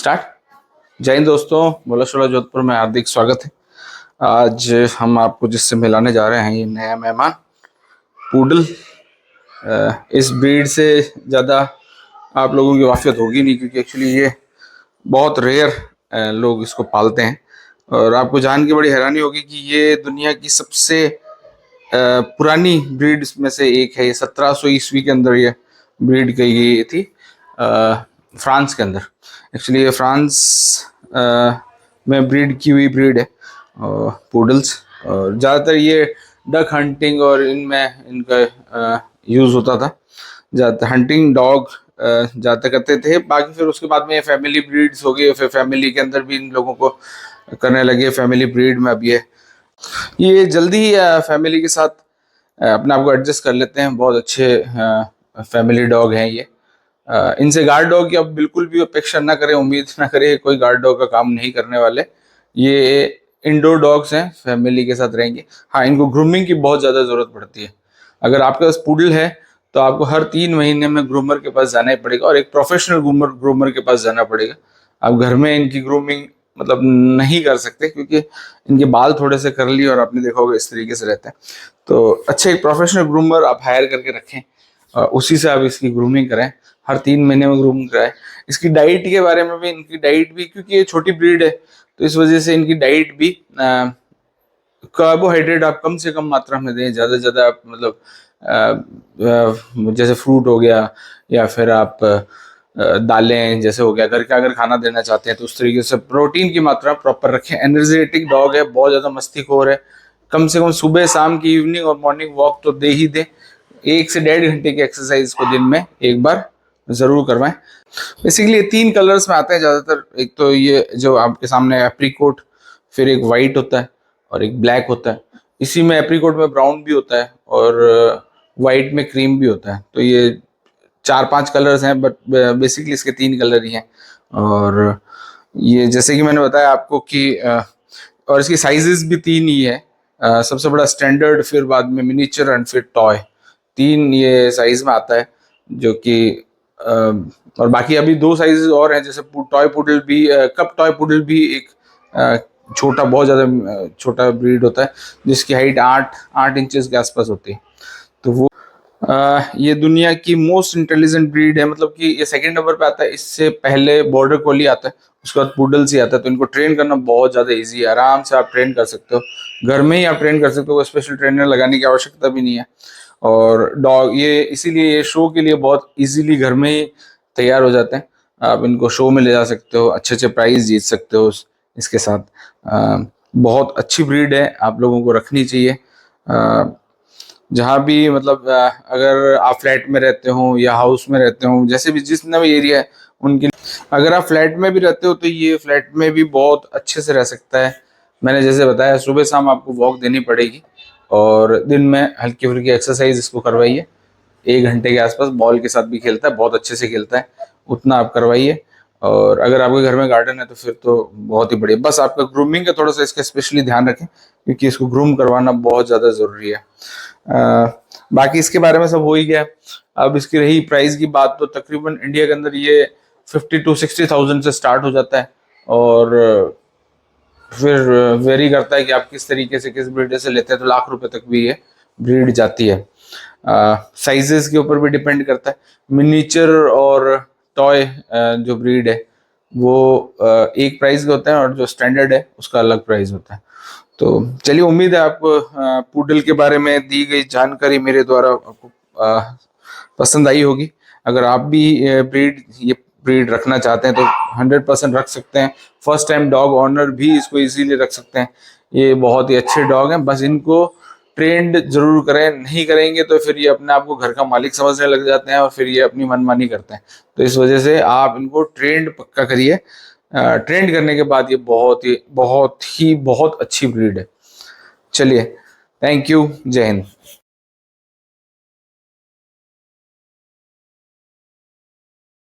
Start. जय हिंद दोस्तों, बोला शोला जोधपुर में हार्दिक स्वागत है। आज हम आपको जिससे मिलाने जा रहे हैं ये नया मेहमान पूडल। इस ब्रीड से ज़्यादा आप लोगों की वाक़ियत होगी नहीं, क्योंकि एक्चुअली ये बहुत रेयर लोग इसको पालते हैं। और आपको जान के बड़ी हैरानी होगी कि ये दुनिया की सबसे पुरानी ब्रीड्स में से एक है। ये 1700 ईस्वी के अंदर ये ब्रीड की गई थी फ्रांस के अंदर। एक्चुअली ये फ्रांस में ब्रीड की हुई ब्रीड है पूडल्स। और ज़्यादातर ये डक हंटिंग और इनमें इनका यूज़ होता था। ज़्यादातर हंटिंग डॉग ज़्यादातर करते थे। बाकी फिर उसके बाद में फैमिली ब्रीड्स हो गई, फिर फैमिली के अंदर भी इन लोगों को करने लगे। फैमिली ब्रीड में अब ये जल्दी ही फैमिली के साथ अपने आप को एडजस्ट कर लेते हैं। बहुत अच्छे फैमिली डॉग हैं ये। इनसे गार्ड डॉग की अब बिल्कुल भी अपेक्षा ना करें, उम्मीद ना करें। कोई गार्ड डॉग का काम नहीं करने वाले। ये इंडोर डॉग्स हैं, फैमिली के साथ रहेंगे। हाँ, इनको ग्रूमिंग की बहुत ज़्यादा ज़रूरत पड़ती है। अगर आपके पास पूडल है तो आपको हर 3 महीने में ग्रूमर के पास जाना ही पड़ेगा, और एक प्रोफेशनल ग्रूमर के पास जाना पड़ेगा। आप घर में इनकी ग्रूमिंग मतलब नहीं कर सकते, क्योंकि इनके बाल थोड़े से करली और आपने देखा होगा इस तरीके से रहते हैं। तो अच्छे एक प्रोफेशनल ग्रूमर आप हायर करके रखें, उसी से आप इसकी ग्रूमिंग करें। हर 3 महीने में ग्रूम कराएं। इसकी डाइट के बारे में भी, इनकी डाइट भी, क्योंकि ये छोटी ब्रीड है तो इस वजह से इनकी डाइट भी कार्बोहाइड्रेट आप कम से कम मात्रा में दें। ज़्यादा से ज़्यादा आप मतलब जैसे फ्रूट हो गया, या फिर आप दालें जैसे हो गया, घर का अगर खाना देना चाहते हैं तो उस तरीके से प्रोटीन की मात्रा प्रॉपर रखें। एनर्जेटिक डॉग है, बहुत ज़्यादा मस्तीखोर है। कम से कम सुबह शाम की इवनिंग और मॉर्निंग वॉक तो दे ही दे। 1 से 1.5 घंटे की एक्सरसाइज को दिन में एक बार ज़रूर करवाएं। बेसिकली 3 कलर्स में आते हैं ज़्यादातर। एक तो ये जो आपके सामने एप्रीकोट, फिर एक वाइट होता है और एक ब्लैक होता है। इसी में एप्रीकोट में ब्राउन भी होता है और वाइट में क्रीम भी होता है। तो ये 4-5 कलर्स हैं, बट बेसिकली इसके 3 कलर ही हैं। और ये जैसे कि मैंने बताया आपको कि और इसकी साइजेस भी 3 ही है। सबसे बड़ा स्टैंडर्ड, फिर बाद में मिनिएचर एंड फिर टॉय। 3 ये साइज में आता है, जो कि और बाकी अभी 2 साइजेस और हैं। जैसे टॉय पुडल भी, कप टॉय पुडल भी एक छोटा, बहुत ज़्यादा छोटा ब्रीड होता है, जिसकी हाइट 8 इंचेस के आसपास होती है। तो वो ये दुनिया की मोस्ट इंटेलिजेंट ब्रीड है। मतलब कि ये 2nd नंबर पे आता है। इससे पहले बॉर्डर कोली आता है, उसके बाद पुडल्स ही आता है। तो इनको ट्रेन करना बहुत ज़्यादा ईजी है। आराम से आप ट्रेन कर सकते हो, घर में ही आप ट्रेन कर सकते हो। स्पेशल ट्रेनर लगाने की आवश्यकता भी नहीं है। और डॉग ये इसीलिए ये शो के लिए बहुत इजीली घर में ही तैयार हो जाते हैं। आप इनको शो में ले जा सकते हो, अच्छे अच्छे प्राइज जीत सकते हो इसके साथ। बहुत अच्छी ब्रीड है, आप लोगों को रखनी चाहिए। जहाँ भी मतलब अगर आप फ्लैट में रहते हो या हाउस में रहते हो, जैसे भी जितना भी एरिया है उनके, अगर आप फ्लैट में भी रहते हो तो ये फ्लैट में भी बहुत अच्छे से रह सकता है। मैंने जैसे बताया, सुबह शाम आपको वॉक देनी पड़ेगी और दिन में हल्की फुल्की एक्सरसाइज इसको करवाइए। 1 घंटे के आसपास बॉल के साथ भी खेलता है, बहुत अच्छे से खेलता है, उतना आप करवाइए। और अगर आपके घर में गार्डन है तो फिर तो बहुत ही बढ़िया। बस आपका ग्रूमिंग का थोड़ा सा इसका स्पेशली ध्यान रखें, क्योंकि इसको ग्रूम करवाना बहुत ज़्यादा ज़रूरी है। बाकी इसके बारे में सब हो ही गया। अब इसकी रही प्राइस की बात, तो तकरीबन इंडिया के अंदर ये 50 to 60,000 से स्टार्ट हो जाता है। और फिर वेरी करता है कि आप किस तरीके से, किस ब्रीड से लेते हैं, तो लाख रुपए तक भी ये ब्रीड जाती है। साइजेस के ऊपर भी डिपेंड करता है। मिनिएचर और टॉय जो ब्रीड है वो एक प्राइस के होते हैं, और जो स्टैंडर्ड है उसका अलग प्राइस होता है। तो चलिए, उम्मीद है आपको पूडल के बारे में दी गई जानकारी मेरे द्वारा आपको पसंद आई होगी। अगर आप भी ये ब्रीड रखना चाहते हैं तो 100% रख सकते हैं। फर्स्ट टाइम डॉग ऑनर भी इसको इजीली रख सकते हैं। ये बहुत ही अच्छे डॉग हैं, बस इनको ट्रेंड जरूर करें। नहीं करेंगे तो फिर ये अपने आप को घर का मालिक समझने लग जाते हैं और फिर ये अपनी मनमानी करते हैं। तो इस वजह से आप इनको ट्रेंड पक्का करिए। ट्रेंड करने के बाद ये बहुत अच्छी ब्रीड है। चलिए, थैंक यू, जय हिंद।